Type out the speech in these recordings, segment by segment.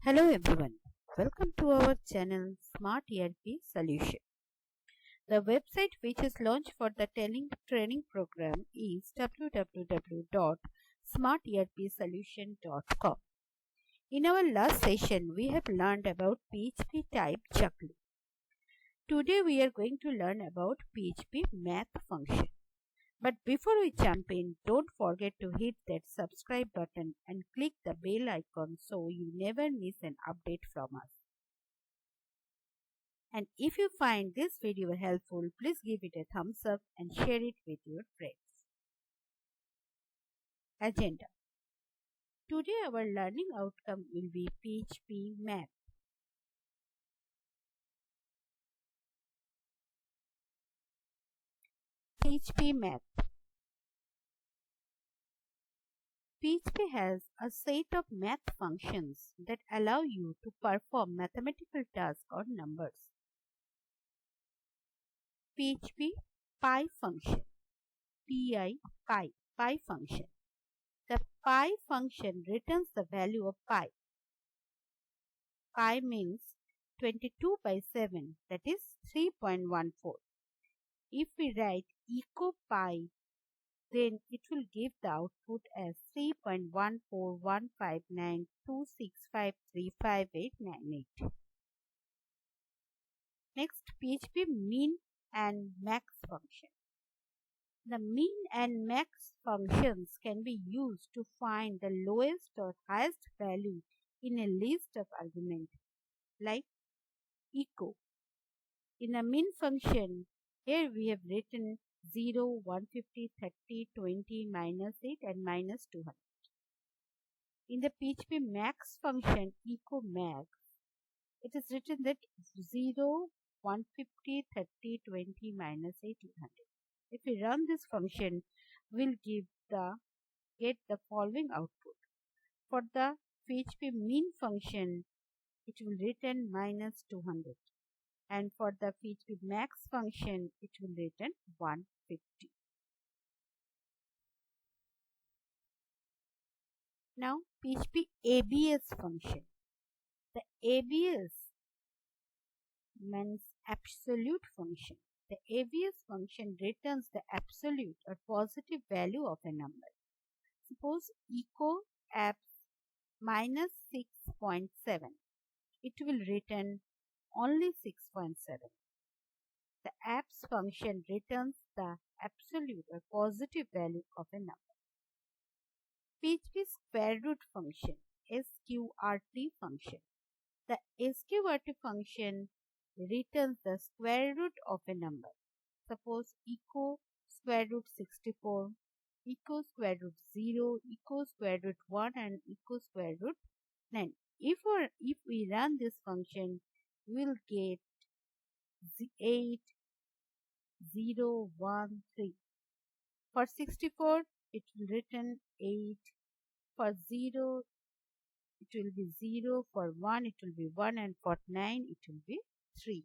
Hello everyone, welcome to our channel Smart ERP Solution. The website which is launched for the training program is www.smarterpsolution.com. In our last session, we have learned about PHP type juggling. Today we are going to learn about PHP Math Function. But before we jump in, don't forget to hit that subscribe button and click the bell icon so you never miss an update from us. And if you find this video helpful, please give it a thumbs up and share it with your friends. Agenda. Today our learning outcome will be PHP Math. PHP Math. PHP has a set of math functions that allow you to perform mathematical tasks or numbers. PHP Pi function. Pi function. The pi function returns the value of pi. Pi means 22 by 7, that is 3.14. If we write echo pi, then it will give the output as 3.1415926535898. Next, PHP min and max function. The min and max functions can be used to find the lowest or highest value in a list of arguments, like echo. In a min function, here we have written 0, 150, 30, 20, minus 8 and minus 200. In the PHP max function, echo max, it is written that 0, 150, 30, 20, minus 8, 200. If we run this function, we'll get the following output. For the PHP min function, it will return minus 200. And for the PHP max function, it will return 150. Now, PHP ABS function. The ABS means absolute function. The ABS function returns the absolute or positive value of a number. Suppose echo apps minus 6.7. It will return only 6.7. The apps function returns the absolute or positive value of a number. PHP square root function, sqrt function. The sqrt function returns the square root of a number. Suppose echo square root 64, echo square root 0, echo square root 1 and echo square root 9. If we run this function, we'll get 8, 0, 1, 3. For 64, it will return 8. For 0, it will be 0. For 1, it will be 1. And for 9, it will be 3.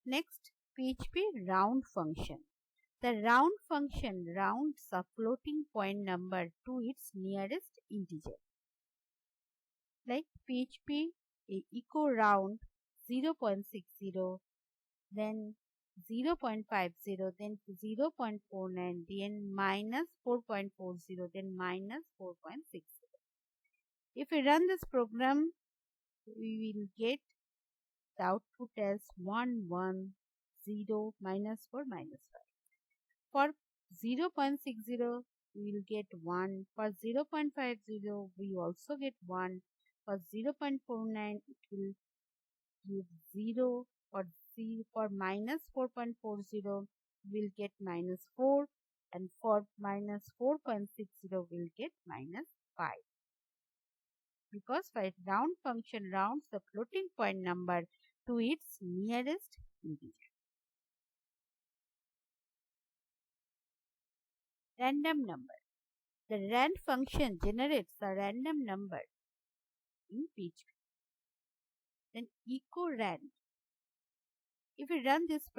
Next, PHP round function. The round function rounds a floating point number to its nearest integer. Like PHP echo round 0.60, then 0.50, then 0.49, then minus 4.40, then minus 4.60. If we run this program, we will get the output as 1, 1, 0, minus 4, minus 5. For 0.60, we will get 1. For 0.50, we also get 1. For 0.49, it will give 0. For minus 4.40, we'll get minus 4. And for minus 4.60, we'll get minus 5. Because round function rounds the floating point number to its nearest integer. Random number. The rand function generates a random number in PHP. Then echo rand. If we run this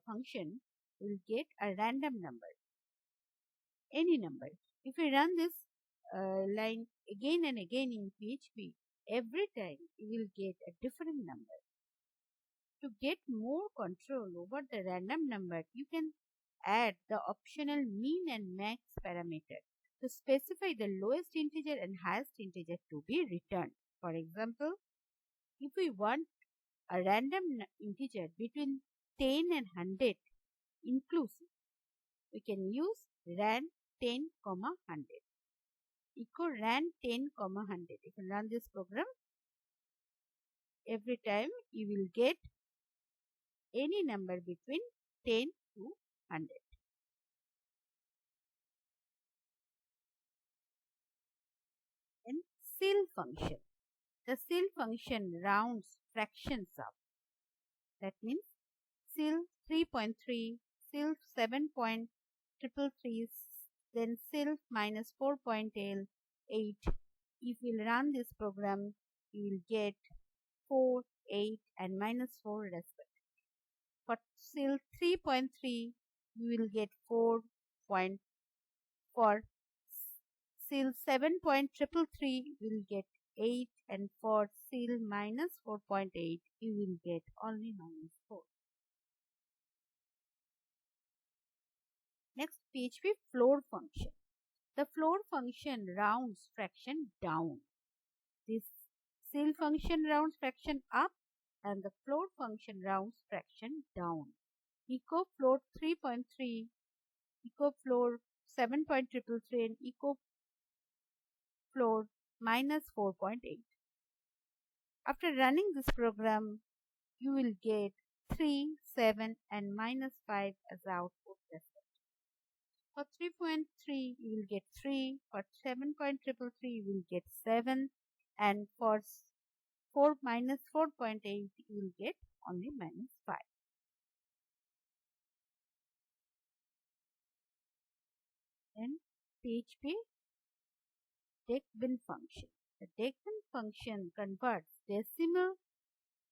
function, we'll get a random number. any number. If we run this line again and again in PHP, every time you will get a different number. To get more control over the random number, you can add the optional mean and max parameter to specify the lowest integer and highest integer to be returned. For example, if we want a random integer between 10 and 100 inclusive, we can use ran 10, 100. Echo ran 10, 100. If you run this program, every time you will get any number between 10 to 100. And ceil function. The ceil function rounds fractions up. That means ceil 3.3, ceil 7.333, then ceil minus 4.8. If you run this program, you will get 4, 8 and minus 4 respectively. For ceil 3.3, you will get 4. For ceil 7.333, you will get 8, and for ceil minus 4.8, you will get only minus 4. Next, PHP floor function. The floor function rounds fraction down. This ceil function rounds fraction up, and the floor function rounds fraction down. Echo floor 3.3, echo floor 7.333, and echo floor minus 4.8. After running this program, you will get 3, 7 and minus 5 as output respectively. For 3.3, you will get 3. For 7.333, you will get 7. And for 4 minus 4.8, you will get only minus 5. Then PHP decbin function. The decbin function converts decimal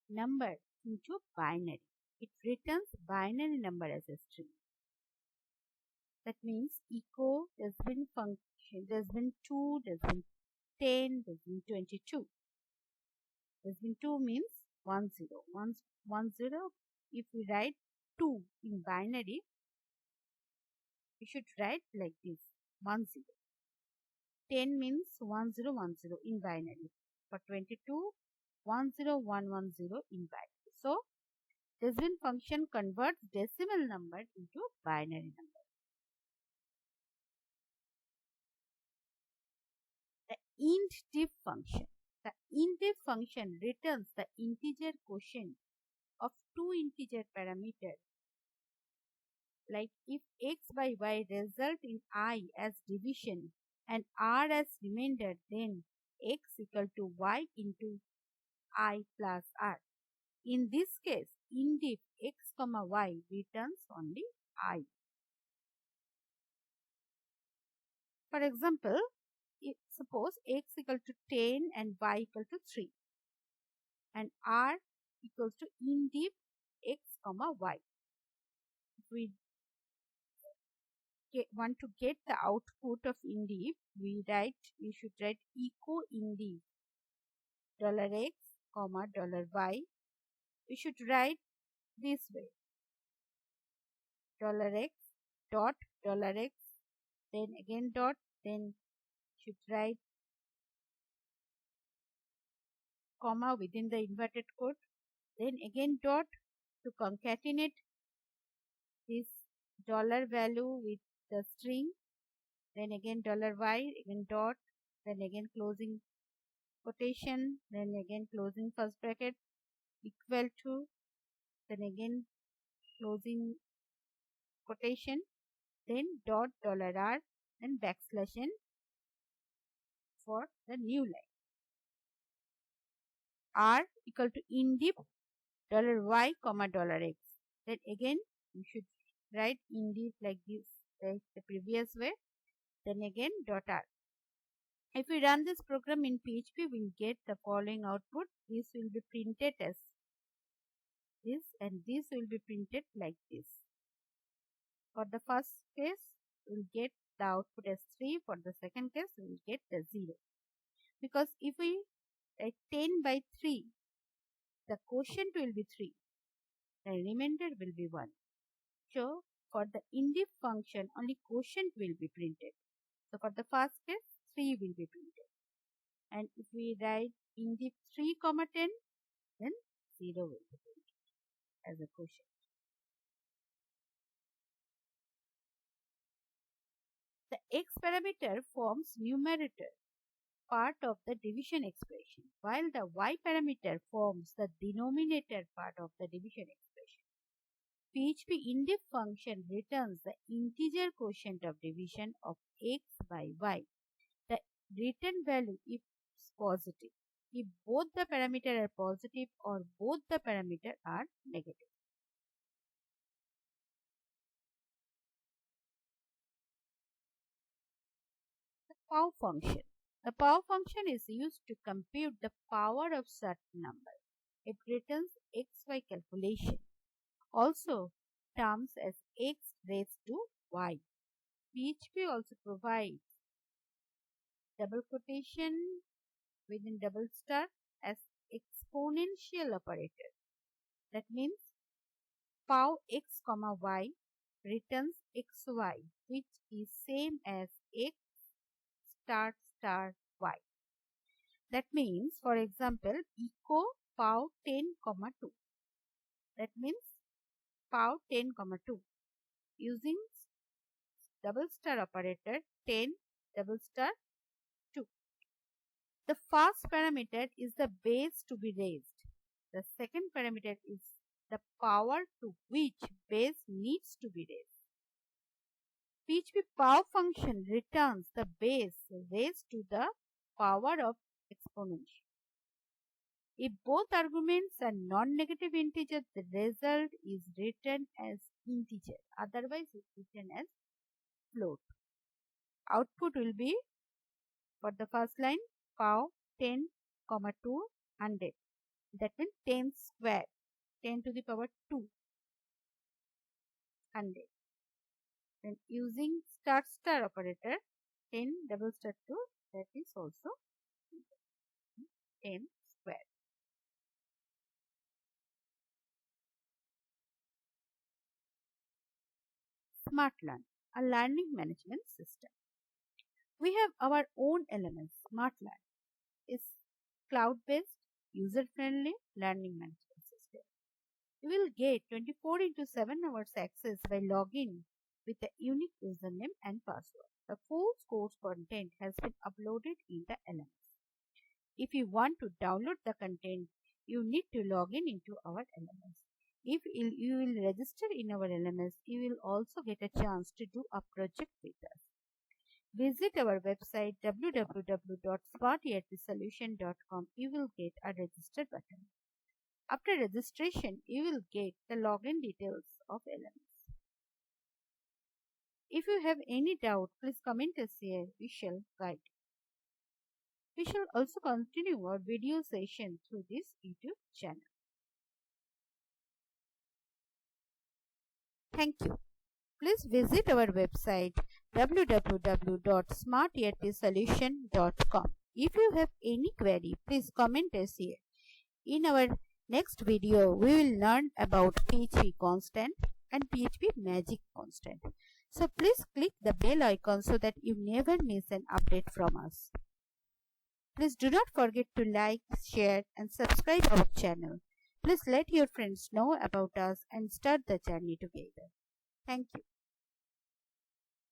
number into binary. It returns binary number as a string. That means echo decbin function, decbin 2, decbin 10, decbin 22. Decbin 2 means 10. 10, if we write 2 in binary, we should write like this, 10. 10 means 1010 in binary. For 22, 10110 in binary. So, decbin function converts decimal number into binary number. The intdiv function. The intdiv function returns the integer quotient of two integer parameters. Like if x by y result in I as division and r as remainder, then x equal to y into I plus r. In this case, intdiv x comma y returns only I. For example, suppose x equal to 10 and y equal to 3 and r equals to intdiv x comma y. If we want to get the output of intdiv, we should write echo intdiv $x comma $y. We should write this way, $x dot $x, then again dot, then should write comma within the inverted code, then again dot to concatenate this dollar value with the string, then again $y, again dot, then again closing quotation, then again closing first bracket, equal to, then again closing quotation, then dot $r, then backslash n for the new line. R equal to intdiv $y comma $x. Then again you should write intdiv like this, like the previous way. Then again dot r. If we run this program in PHP, we'll get the following output. This will be printed as this, and this will be printed like this. For the first case, we'll get the output as 3. For the second case, we will get the 0. Because if we write 10 by 3, the quotient will be 3. The remainder will be 1. So, for the intdiv function, only quotient will be printed. So, for the first case, 3 will be printed. And if we write intdiv 3, 10, then 0 will be printed as a quotient. The x parameter forms numerator part of the division expression, while the y parameter forms the denominator part of the division expression. PHP intdiv function returns the integer quotient of division of x by y. The return value is positive if both the parameters are positive or both the parameters are negative. The pow function. The pow function is used to compute the power of certain number. It returns xy calculation. Also terms as x raised to y. PHP also provides double quotation within double star as exponential operator. That means pow x comma y returns xy, which is same as x star star y. That means, for example, echo pow 10 comma 2. That means pow 10 comma 2 using double star operator 10 double star 2. The first parameter is the base to be raised. The second parameter is the power to which base needs to be raised. PHP pow function returns the base raised to the power of exponential. If both arguments are non-negative integers, the result is written as integer. Otherwise, it is written as float. Output will be, for the first line, pow 10 comma 2 100. That means 10 square, 10 to the power 2, 100. Then using star star operator 10 double star 2, that is also 10 square. SMARTLEARN, a learning management system. We have our own LMS. SMARTLEARN is cloud-based, user-friendly learning management system. You will get 24/7 hours access by login with a unique username and password. The full course content has been uploaded in the LMS. If you want to download the content, you need to log in into our LMS. If you will register in our LMS, you will also get a chance to do a project with us. Visit our website www.sqrt.solution.com. You will get a register button. After registration, you will get the login details of LMS. If you have any doubt, please comment us here. We shall guide you. We shall also continue our video session through this YouTube channel. Thank you. Please visit our website www.smartlERPsolution.com. If you have any query, please comment us here. In our next video, we will learn about PHP constant and PHP magic constant. So please click the bell icon so that you never miss an update from us. Please do not forget to like, share and subscribe our channel. Please let your friends know about us and start the journey together. Thank you.